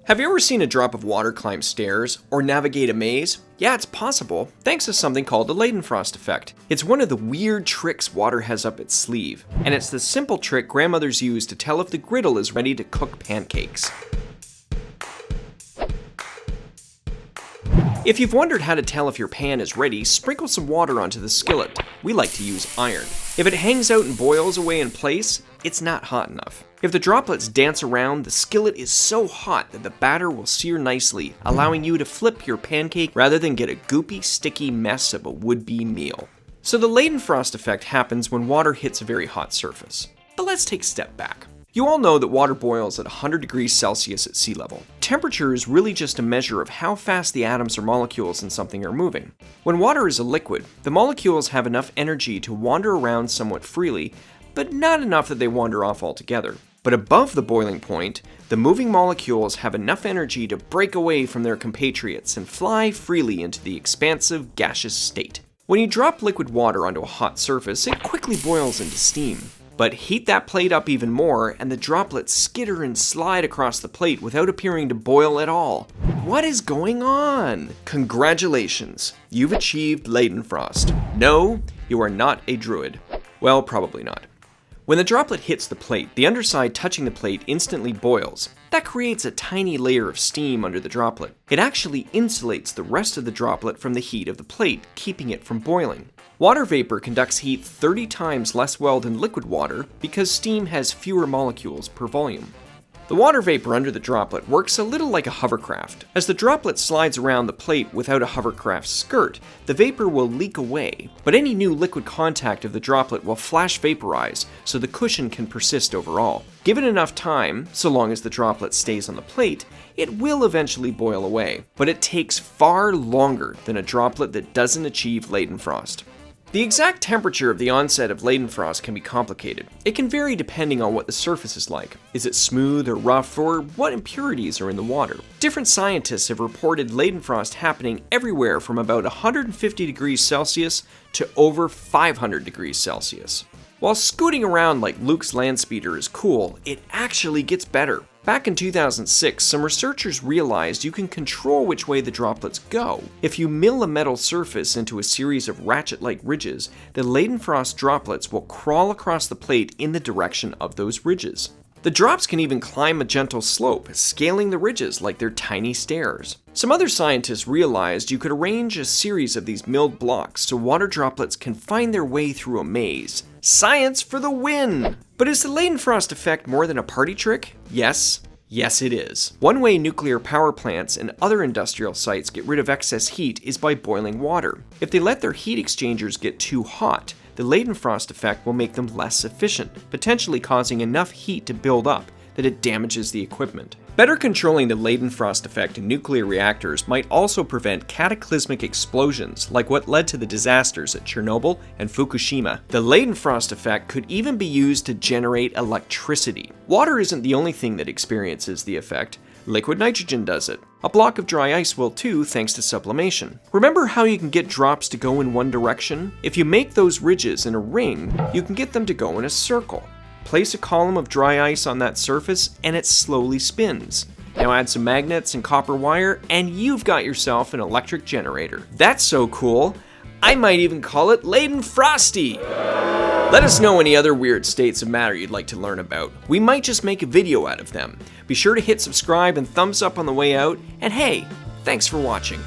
Have you ever seen a drop of water climb stairs or navigate a maze? Yeah, it's possible, thanks to something called the Leidenfrost effect. It's one of the weird tricks water has up its sleeve, and it's the simple trick grandmothers use to tell if the griddle is ready to cook pancakes. If you've wondered how to tell if your pan is ready, sprinkle some water onto the skillet. We like to use iron. If it hangs out and boils away in place, it's not hot enough. If the droplets dance around, the skillet is so hot that the batter will sear nicely, allowing you to flip your pancake rather than get a goopy, sticky mess of a would-be meal. So the Leidenfrost effect happens when water hits a very hot surface. But let's take a step back. You all know that water boils at 100 degrees Celsius at sea level. Temperature is really just a measure of how fast the atoms or molecules in something are moving. When water is a liquid, the molecules have enough energy to wander around somewhat freely, but not enough that they wander off altogether. But above the boiling point, the moving molecules have enough energy to break away from their compatriots and fly freely into the expansive gaseous state. When you drop liquid water onto a hot surface, it quickly boils into steam. But heat that plate up even more, and the droplets skitter and slide across the plate without appearing to boil at all. What is going on? Congratulations, you've achieved Leidenfrost. No, you are not a druid. Well, probably not. When the droplet hits the plate, the underside touching the plate instantly boils. That creates a tiny layer of steam under the droplet. It actually insulates the rest of the droplet from the heat of the plate, keeping it from boiling. Water vapor conducts heat 30 times less well than liquid water because steam has fewer molecules per volume. The water vapor under the droplet works a little like a hovercraft. As the droplet slides around the plate without a hovercraft's skirt, the vapor will leak away, but any new liquid contact of the droplet will flash vaporize, so the cushion can persist overall. Given enough time, so long as the droplet stays on the plate, it will eventually boil away, but it takes far longer than a droplet that doesn't achieve Leidenfrost. The exact temperature of the onset of Leidenfrost can be complicated. It can vary depending on what the surface is like. Is it smooth or rough, or what impurities are in the water? Different scientists have reported Leidenfrost happening everywhere from about 150 degrees Celsius to over 500 degrees Celsius. While scooting around like Luke's Landspeeder is cool, it actually gets better. Back in 2006, some researchers realized you can control which way the droplets go. If you mill a metal surface into a series of ratchet-like ridges, the Leidenfrost droplets will crawl across the plate in the direction of those ridges. The drops can even climb a gentle slope, scaling the ridges like they're tiny stairs. Some other scientists realized you could arrange a series of these milled blocks so water droplets can find their way through a maze. Science for the win! But is the Leidenfrost effect more than a party trick? Yes. Yes, it is. One way nuclear power plants and other industrial sites get rid of excess heat is by boiling water. If they let their heat exchangers get too hot, the Leidenfrost effect will make them less efficient, potentially causing enough heat to build up that it damages the equipment. Better controlling the Leidenfrost effect in nuclear reactors might also prevent cataclysmic explosions like what led to the disasters at Chernobyl and Fukushima. The Leidenfrost effect could even be used to generate electricity. Water isn't the only thing that experiences the effect. Liquid nitrogen does it. A block of dry ice will too, thanks to sublimation. Remember how you can get drops to go in one direction? If you make those ridges in a ring, you can get them to go in a circle. Place a column of dry ice on that surface and it slowly spins. Now add some magnets and copper wire and you've got yourself an electric generator. That's so cool, I might even call it Leidenfrosty! Let us know any other weird states of matter you'd like to learn about. We might just make a video out of them. Be sure to hit subscribe and thumbs up on the way out, and hey, thanks for watching.